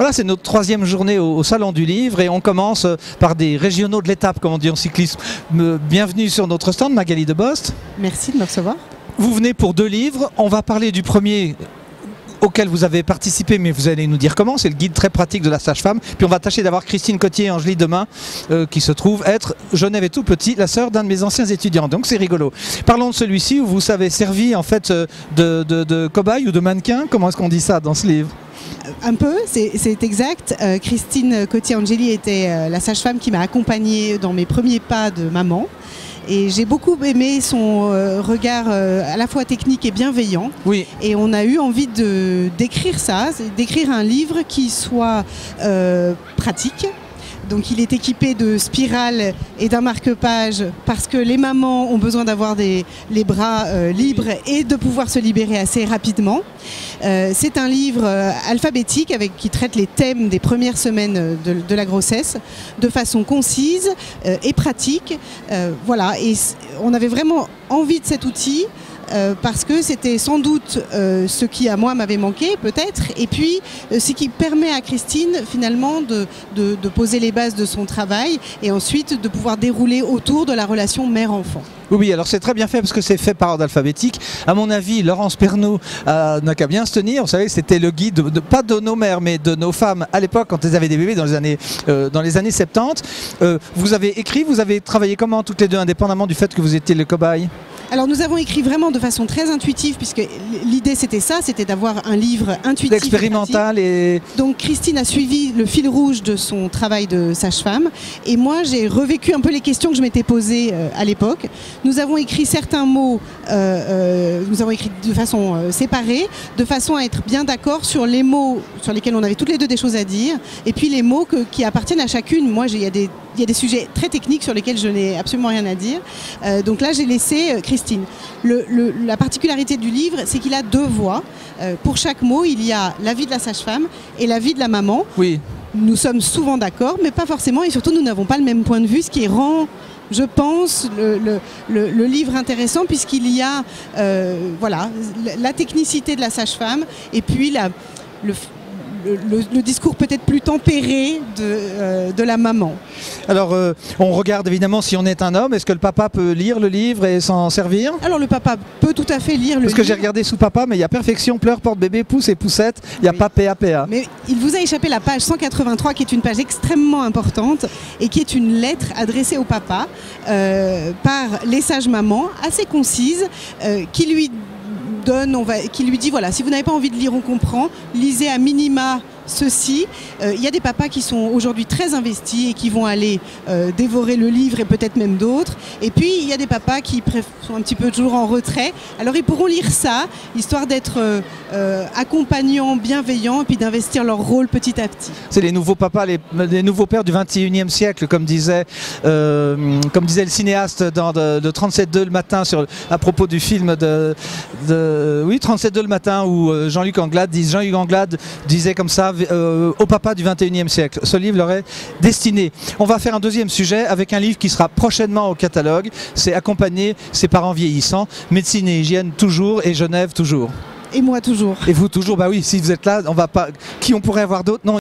Voilà, c'est notre troisième journée au Salon du Livre et on commence par des régionaux de l'étape, comme on dit en cyclisme. Bienvenue sur notre stand, Magali Debost. Merci de me recevoir. Vous venez pour 2 livres. On va parler du premier auquel vous avez participé, mais vous allez nous dire comment. C'est le guide très pratique de la sage-femme. Puis on va tâcher d'avoir Christine Cottier-Angely demain, qui se trouve être, Genève et tout petit, la sœur d'un de mes anciens étudiants. Donc c'est rigolo. Parlons de celui-ci où vous savez servi en fait de cobaye ou de mannequin. Comment est-ce qu'on dit ça dans ce livre ? Un peu, c'est exact. Christine Cottier-Angely était la sage-femme qui m'a accompagnée dans mes premiers pas de maman. Et j'ai beaucoup aimé son regard à la fois technique et bienveillant. Oui. Et on a eu envie d'écrire ça, d'écrire un livre qui soit pratique. Donc il est équipé de spirales et d'un marque-page parce que les mamans ont besoin d'avoir les bras libres et de pouvoir se libérer assez rapidement. C'est un livre alphabétique qui traite les thèmes des premières semaines de la grossesse de façon concise et pratique. Voilà, et on avait vraiment envie de cet outil. Parce que c'était sans doute ce qui à moi m'avait manqué peut-être, et puis ce qui permet à Christine finalement de poser les bases de son travail et ensuite de pouvoir dérouler autour de la relation mère-enfant. Oui, alors c'est très bien fait parce que c'est fait par ordre alphabétique. À mon avis, Laurence Pernaut n'a qu'à bien se tenir. Vous savez, c'était le guide, pas de nos mères, mais de nos femmes à l'époque quand elles avaient des bébés dans les années 70. Vous avez écrit, vous avez travaillé comment toutes les deux, indépendamment du fait que vous étiez le cobaye ? Alors nous avons écrit vraiment de façon très intuitive, puisque l'idée c'était ça, c'était d'avoir un livre intuitif. Expérimental et... Donc Christine a suivi le fil rouge de son travail de sage-femme, et moi j'ai revécu un peu les questions que je m'étais posées à l'époque. Nous avons écrit certains mots, nous avons écrit de façon séparée, de façon à être bien d'accord sur les mots sur lesquels on avait toutes les deux des choses à dire, et puis les mots qui appartiennent à chacune. Moi il y a des sujets très techniques sur lesquels je n'ai absolument rien à dire. Donc là j'ai laissé Christine. La particularité du livre, c'est qu'il a 2 voix. Pour chaque mot, il y a la vie de la sage-femme et la vie de la maman. Oui. Nous sommes souvent d'accord, mais pas forcément, et surtout nous n'avons pas le même point de vue, ce qui rend, je pense, le livre intéressant, puisqu'il y a voilà, la technicité de la sage-femme et puis le discours peut-être plus tempéré de la maman. Alors, on regarde évidemment si on est un homme. Est-ce que le papa peut lire le livre et s'en servir ? Alors, le papa peut tout à fait lire le livre. Parce que j'ai regardé sous papa, mais il y a perfection, pleure, porte bébé, pousse et poussette. Il n'y a pas PAPA. Mais il vous a échappé la page 183, qui est une page extrêmement importante et qui est une lettre adressée au papa par les sages mamans, assez concise, qui lui dit voilà, si vous n'avez pas envie de lire, on comprend, lisez à minima ceci. Il y a des papas qui sont aujourd'hui très investis et qui vont aller dévorer le livre et peut-être même d'autres. Et puis il y a des papas qui sont un petit peu toujours en retrait. Alors ils pourront lire ça, histoire d'être accompagnants, bienveillants, et puis d'investir leur rôle petit à petit. C'est les nouveaux papas, les nouveaux pères du 21e siècle, comme disait le cinéaste dans de 37.2 le matin à propos du film oui, 37.2 le matin, où Jean-Luc Anglade disait comme ça au papa du 21e siècle. Ce livre leur est destiné. On va faire un deuxième sujet avec un livre qui sera prochainement au catalogue. C'est Accompagner ses parents vieillissants. Médecine et hygiène toujours, et Genève toujours. Et moi toujours. Et vous toujours, bah oui, si vous êtes là, on va pas. Qui on pourrait avoir d'autres ? Non.